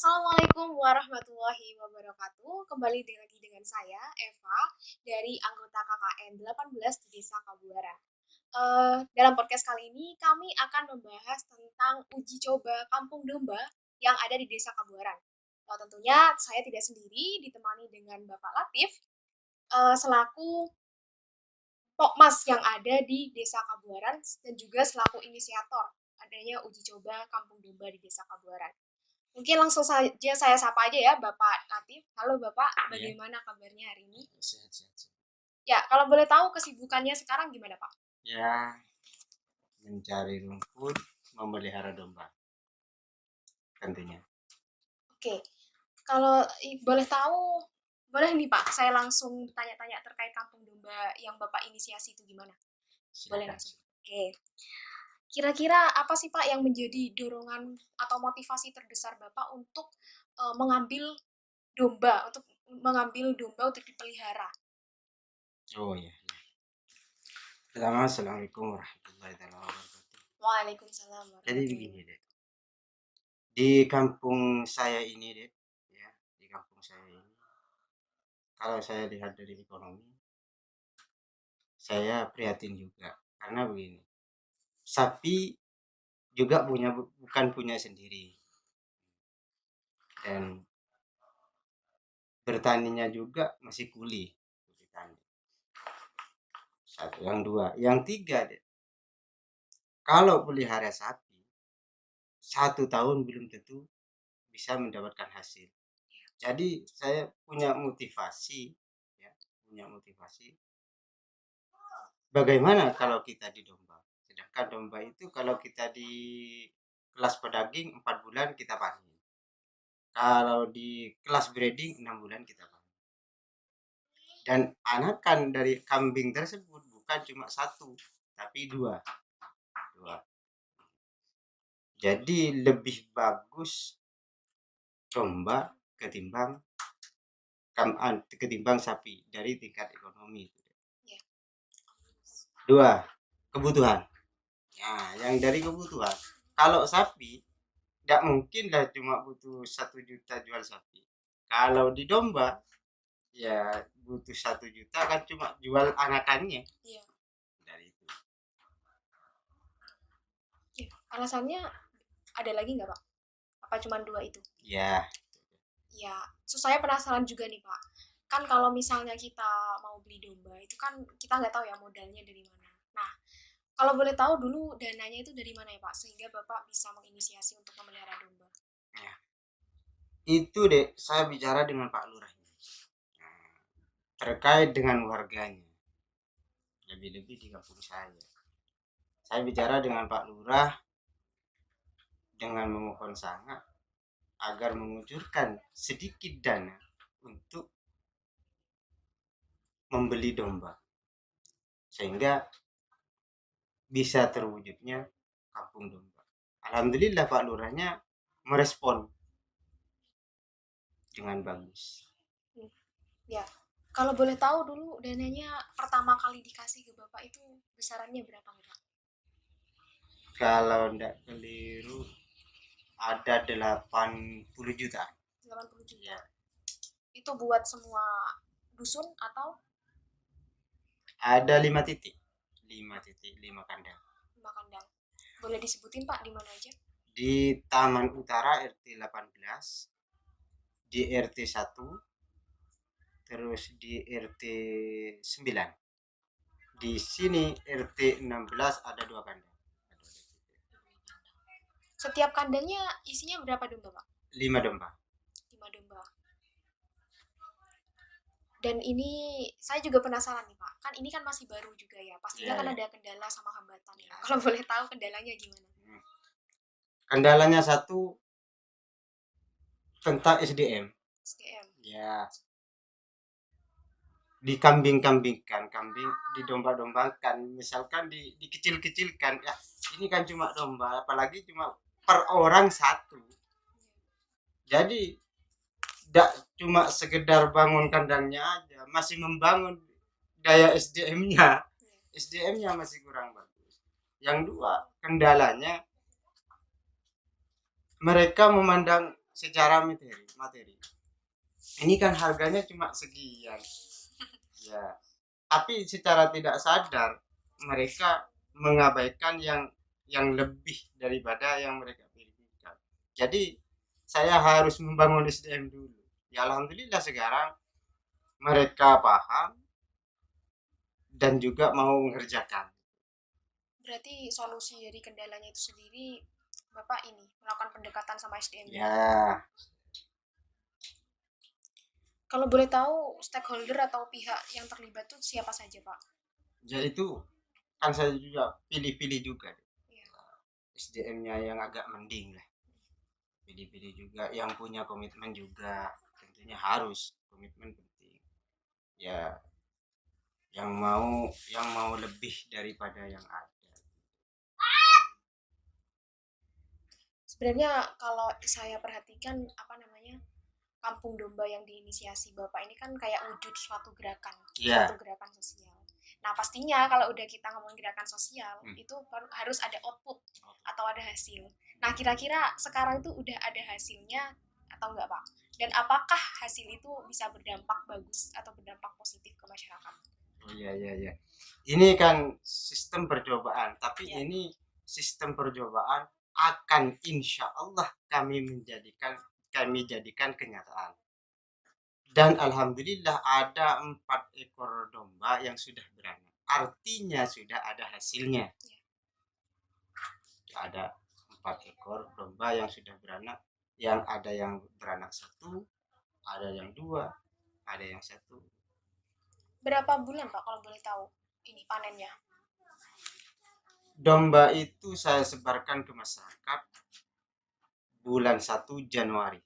Assalamualaikum warahmatullahi wabarakatuh. Kembali lagi dengan saya, Eva, dari anggota KKN 18 di Desa Kabuaran. Dalam podcast kali ini, kami akan membahas tentang uji coba Kampung Domba yang ada di Desa Kabuaran. Tentunya saya tidak sendiri, ditemani dengan Bapak Latif, selaku Pokmas yang ada di Desa Kabuaran dan juga selaku inisiator adanya uji coba Kampung Domba di Desa Kabuaran. Mungkin langsung saja saya sapa aja ya Bapak Latif. Halo Bapak, bagaimana kabarnya hari ini? Sehat. Ya, kalau boleh tahu kesibukannya sekarang gimana Pak? Ya, mencari rumput, memelihara domba tentunya. Oke, kalau boleh tahu, boleh nih Pak, saya langsung tanya-tanya terkait Kampung Domba yang Bapak inisiasi itu gimana? Boleh Silakan. langsung. Oke, kira-kira apa sih Pak yang menjadi dorongan atau motivasi terbesar Bapak untuk mengambil domba untuk dipelihara? Oh ya. Pertama, assalamualaikum warahmatullahi wabarakatuh. Waalaikumsalam Jadi warahmatullahi begini deh, wabarakatuh. di kampung saya ini deh, ya, di kampung saya ini, kalau saya lihat dari ekonomi, saya prihatin juga. Karena begini, sapi juga bukan punya sendiri. Dan bertaninya juga masih kuli. Satu, yang dua. Yang tiga deh, kalau pelihara sapi, 1 tahun belum tentu bisa mendapatkan hasil. Jadi saya punya motivasi, ya, punya motivasi. Bagaimana kalau kita di domba? Sedangkan domba itu kalau kita di kelas pedaging 4 bulan kita panen. Kalau di kelas breeding 6 bulan kita panen. Dan anakan dari kambing tersebut bukan cuma satu, tapi dua. Jadi lebih bagus domba ketimbang sapi dari tingkat ekonomi. Ya. Dua, kebutuhan. Nah, yang dari kebutuhan. Kalau sapi, tidak mungkin lah cuma butuh 1 juta jual sapi. Kalau di domba, ya butuh 1 juta kan cuma jual anakannya. Iya. Dari itu. Oke. Alasannya ada lagi nggak Pak? Apa cuma dua itu? Ya, Ya, so saya penasaran juga nih Pak. Kan kalau misalnya kita mau beli domba, itu kan kita nggak tahu ya modalnya dari mana. Nah, kalau boleh tahu dulu dananya itu dari mana ya Pak, sehingga Bapak bisa menginisiasi untuk memelihara domba. ya. Itu deh saya bicara dengan Pak Lurah. Nah, terkait dengan warganya. Lebih-lebih di kampung saya. Saya bicara dengan Pak Lurah dengan memohon sangat agar mengucurkan sedikit dana untuk membeli domba sehingga bisa terwujudnya kampung domba. Alhamdulillah Pak Lurahnya merespon dengan bagus. Ya, kalau boleh tahu dulu dananya pertama kali dikasih ke Bapak itu besarannya berapa nih Pak? Kalau tidak keliru ada 80 juta. 80 juta. Ya. Itu buat semua dusun atau Ada 5 titik. 5 titik, 5 kandang. 5 kandang? Boleh disebutin Pak di mana aja? Di Taman Utara RT 18, di RT 1, terus di RT 9. Di sini RT 16 ada 2 kandang. Setiap kandangnya isinya berapa domba Pak? 5 domba. 5 domba. Dan ini saya juga penasaran nih Pak, kan ini kan masih baru juga ya, pastinya Ya, kan ya. ada kendala sama hambatan ya. Kalau boleh tahu kendalanya gimana? Kendalanya satu tentang SDM. SDM. Ya, dikambing-kambingkan, kambing didomba-dombakan, misalkan dikecil-kecilkan. Ya, ini kan cuma domba, apalagi cuma per orang satu. Jadi tidak cuma sekedar bangun kandangnya aja, masih membangun daya SDM-nya. SDM-nya masih kurang bagus. Yang dua, kendalanya mereka memandang secara materi ini kan harganya cuma sekian ya, tapi secara tidak sadar mereka mengabaikan yang lebih daripada yang mereka pilihkan. Jadi saya harus membangun SDM dulu. Ya alhamdulillah sekarang mereka paham dan juga mau mengerjakan. Berarti solusi dari kendalanya itu sendiri Bapak ini melakukan pendekatan sama SDM-nya. Ya, Kalau boleh tahu stakeholder atau pihak yang terlibat tuh siapa saja, Pak? ya itu kan saya juga pilih-pilih juga Iya. SDM-nya yang agak mending lah. Pilih-pilih juga yang punya komitmen juga, tentunya harus komitmen penting. Ya, yang mau lebih daripada yang ada. Sebenarnya kalau saya perhatikan apa namanya Kampung Domba yang diinisiasi Bapak ini kan kayak wujud suatu Ya, gerakan sosial. Nah pastinya kalau udah kita ngomong gerakan sosial itu harus ada output atau ada hasil. Nah kira-kira sekarang itu udah ada hasilnya atau enggak Pak? Dan apakah hasil itu bisa berdampak bagus atau berdampak positif ke masyarakat? oh iya iya iya. Ini kan sistem percobaan, tapi Ya. ini sistem percobaan akan insya Allah kami jadikan kenyataan. Dan alhamdulillah ada 4 ekor domba yang sudah beranak. Artinya sudah ada hasilnya. Ada 4 ekor domba yang sudah beranak, yang ada yang beranak satu, ada yang dua, ada yang satu. Berapa bulan Pak kalau boleh tahu ini panennya? Domba itu saya sebarkan ke masyarakat bulan 1 Januari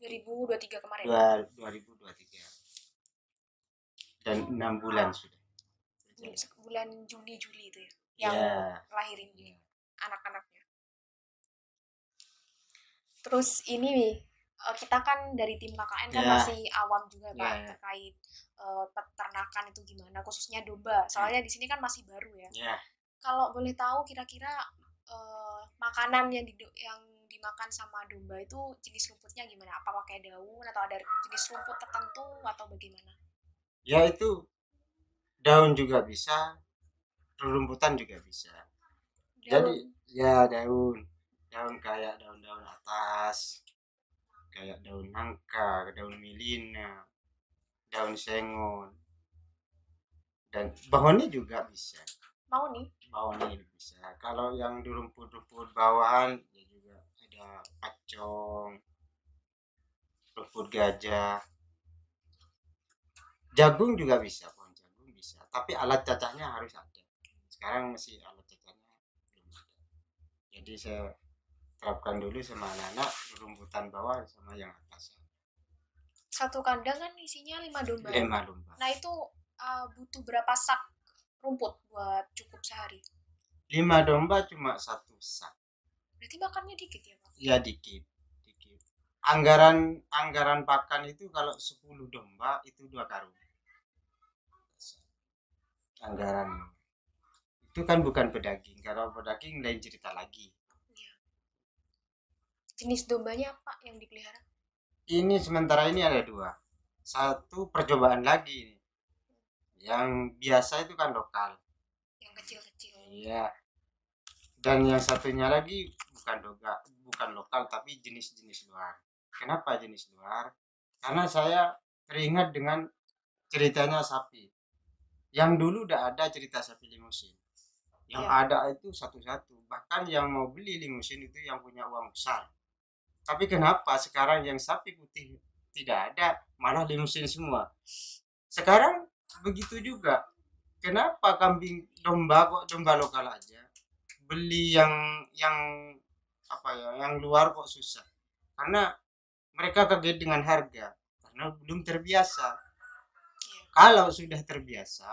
2023 kemarin. 2023 dan 6 bulan sudah berjalan. Bulan Juni Juli itu ya yang Ya, lahirin ya, anak-anaknya. Terus ini nih, kita kan dari tim KKN kan ya, masih awam juga ya, Pak ya, terkait peternakan itu gimana, khususnya domba. Soalnya di sini kan masih baru ya. ya. Kalau boleh tahu kira-kira makanan yang dimakan sama domba itu jenis rumputnya gimana? Apa pakai daun atau ada jenis rumput tertentu atau bagaimana? Ya itu daun juga bisa, rumputan juga bisa. Jadi Daun. ya daun, daun kayak daun-daun atas, kayak daun nangka, daun milina, daun sengon, dan bahoni juga bisa. Mau nih. Bahoni bisa. Kalau yang di rumput-rumput bawahan ya juga ada pacong, rumput gajah, jagung juga bisa, pohon jagung bisa. Tapi alat cacahnya harus ada. Sekarang masih alat cacahnya belum ada. Jadi saya terapkan dulu sama anak-anak rumputan bawah sama yang atas. Satu kandang kan isinya 5 domba ya. 5 domba. Nah itu butuh berapa sak rumput buat cukup sehari? 5 domba cuma 1 sak. Berarti makannya dikit ya Pak? Ya dikit, dikit. Anggaran pakan itu kalau 10 domba itu 2 karung. Anggaran itu kan bukan pedaging. Kalau pedaging lain cerita lagi. Iya. Jenis dombanya apa yang dipelihara? Ini sementara ini ada 2. Satu percobaan lagi. Yang biasa itu kan lokal. Yang kecil-kecil. Iya. Dan yang satunya lagi bukan lokal tapi jenis-jenis luar. Kenapa jenis luar? Karena saya teringat dengan ceritanya sapi. Yang dulu udah ada cerita sapi limusin. Yang Ya. ada itu satu-satu. Bahkan yang mau beli limusin itu yang punya uang besar. Tapi kenapa sekarang yang sapi putih tidak ada, malah limusin semua? Sekarang begitu juga. Kenapa kambing domba kok domba lokal aja? Beli yang apa ya, yang luar kok susah. Karena mereka kaget dengan harga karena belum terbiasa. Kalau sudah terbiasa,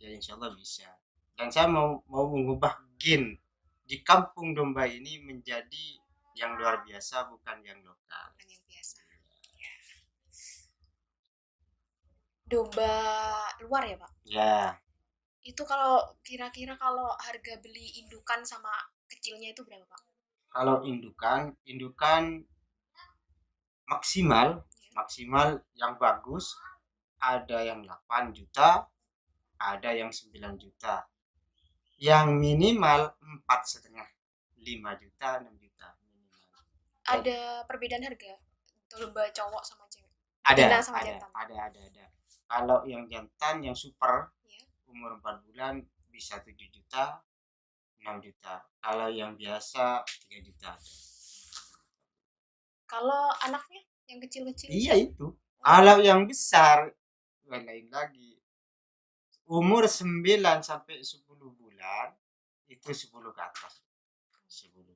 ya insya Allah bisa. Dan saya mau mengubah gen di kampung domba ini menjadi yang luar biasa, bukan yang lokal. Bukan yang biasa. Ya. Domba luar ya Pak? Ya, Itu kalau kira-kira kalau harga beli indukan sama kecilnya itu berapa Pak? kalau indukan maksimal Ya. maksimal yang bagus ada yang 8 juta, ada yang 9 juta, yang minimal 4,5, 5 juta, 6 juta minimal. Jadi, Ada perbedaan harga untuk domba cowok sama cewek? ada Betina sama ada jantan? ada kalau yang jantan yang super Ya. umur 4 bulan bisa 7 juta, 6 juta. Kalau yang biasa 3 juta. Kalau anaknya yang kecil-kecil itu? Iya itu. Oh, Kalau yang besar lain lagi. Umur 9 sampai 10 bulan itu 10 ke atas. 10.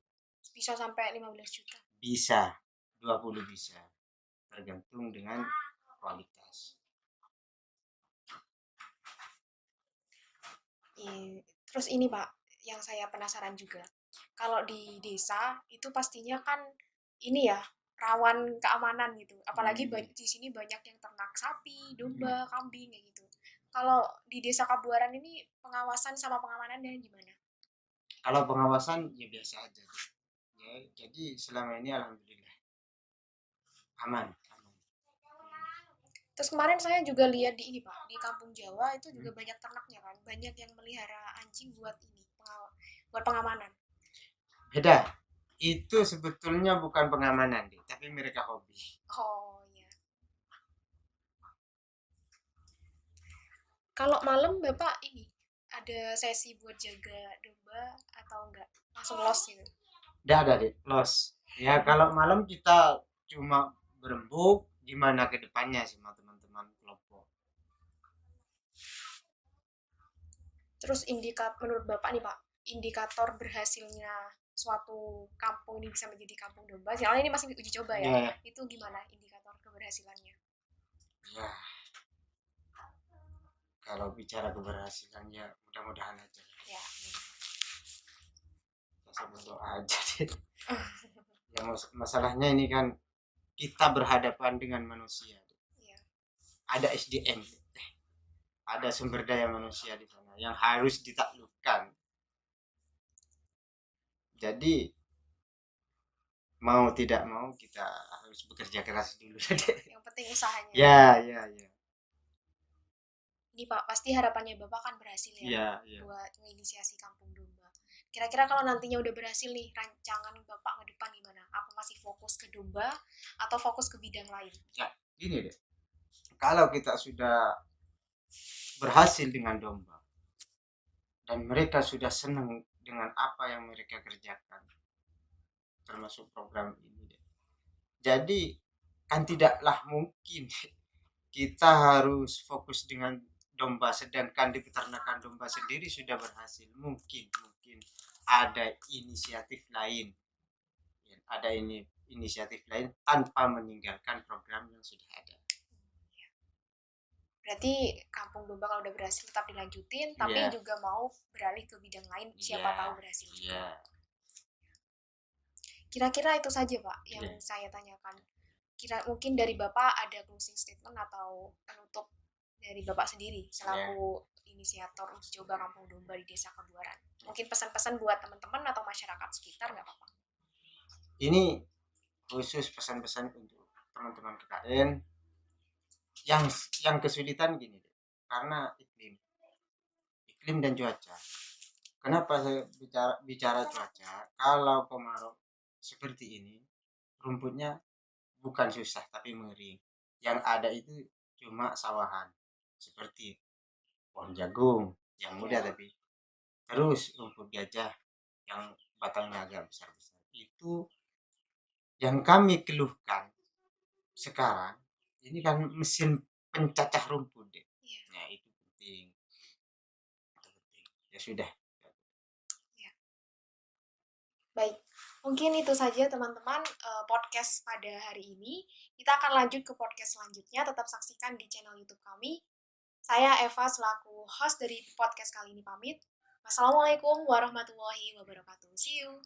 bisa sampai 15 juta. Bisa 20 bisa. Tergantung dengan kualitas. Terus ini Pak, yang saya penasaran juga. Kalau di desa itu pastinya kan ini ya, rawan keamanan gitu. Apalagi di sini banyak yang ternak sapi, domba, kambing kayak gitu. Kalau di desa Kabuaran ini pengawasan sama pengamanannya gimana? Kalau pengawasan ya biasa aja. Ya, jadi selama ini alhamdulillah aman, aman. Terus kemarin saya juga lihat di ini Pak, di Kampung Jawa itu juga Hmm. banyak ternaknya kan, banyak yang melihara anjing buat ini, buat pengamanan. Beda. Itu sebetulnya bukan pengamanan, deh, tapi mereka hobi. Oh iya. Kalau malam Bapak ini ada sesi buat jaga domba atau enggak? Langsung los gitu. Tidak ada deh, los. Ya kalau malam kita cuma berembuk gimana ke depannya sama teman-teman kelompok. Terus menurut Bapak nih Pak, indikator berhasilnya suatu kampung ini bisa menjadi kampung domba. Soalnya ini masih uji coba ya. Ya, Itu gimana indikator keberhasilannya? ya kalau bicara keberhasilan ya mudah-mudahan aja. Ya. Kita berdoa aja deh. Ya masalahnya ini kan kita berhadapan dengan manusia. Ya. Ada SDM, ada sumber daya manusia di sana yang harus ditaklukkan. Jadi mau tidak mau kita harus bekerja keras dulu. Yang penting usahanya. Ya. Ini Pak, pasti harapannya Bapak kan berhasil ya Ya. buat menginisiasi kampung domba. Kira-kira kalau nantinya udah berhasil nih, rancangan Bapak ke depan gimana? Apa masih fokus ke domba atau fokus ke bidang lain? Ya, gini deh. Kalau kita sudah berhasil dengan domba dan mereka sudah senang dengan apa yang mereka kerjakan, termasuk program ini deh. Jadi kan tidaklah mungkin kita harus fokus dengan domba sedangkan di peternakan domba sendiri sudah berhasil. Mungkin ada inisiatif lain. Ya, ada ini inisiatif lain tanpa meninggalkan program yang sudah ada. Berarti kampung domba kalau udah berhasil tetap dilanjutin, tapi Iya, juga mau beralih ke bidang lain, siapa iya, tahu berhasil juga. iya, Kira-kira itu saja Pak yang iya, saya tanyakan. Mungkin dari Bapak ada closing statement atau penutup dari Bapak sendiri iya. selaku inisiator uji coba kampung domba di Desa Kebuaran. Mungkin pesan-pesan buat teman-teman atau masyarakat sekitar nggak apa-apa. Ini khusus pesan-pesan untuk teman-teman KKN yang yang kesulitan gini deh. Karena iklim dan cuaca. Kenapa saya bicara cuaca? Kalau kemarau seperti ini, rumputnya bukan susah tapi mengering. Yang ada itu cuma sawahan, seperti pohon jagung yang muda tapi terus rumput gajah yang batangnya agak besar-besar. Itu yang kami keluhkan sekarang. Ini kan mesin pencacah rumput deh. Iya. Nah, itu penting. Ya sudah. Ya. Baik, mungkin itu saja teman-teman podcast pada hari ini. Kita akan lanjut ke podcast selanjutnya. Tetap saksikan di channel YouTube kami. Saya Eva selaku host dari podcast kali ini pamit. Wassalamualaikum warahmatullahi wabarakatuh. See you.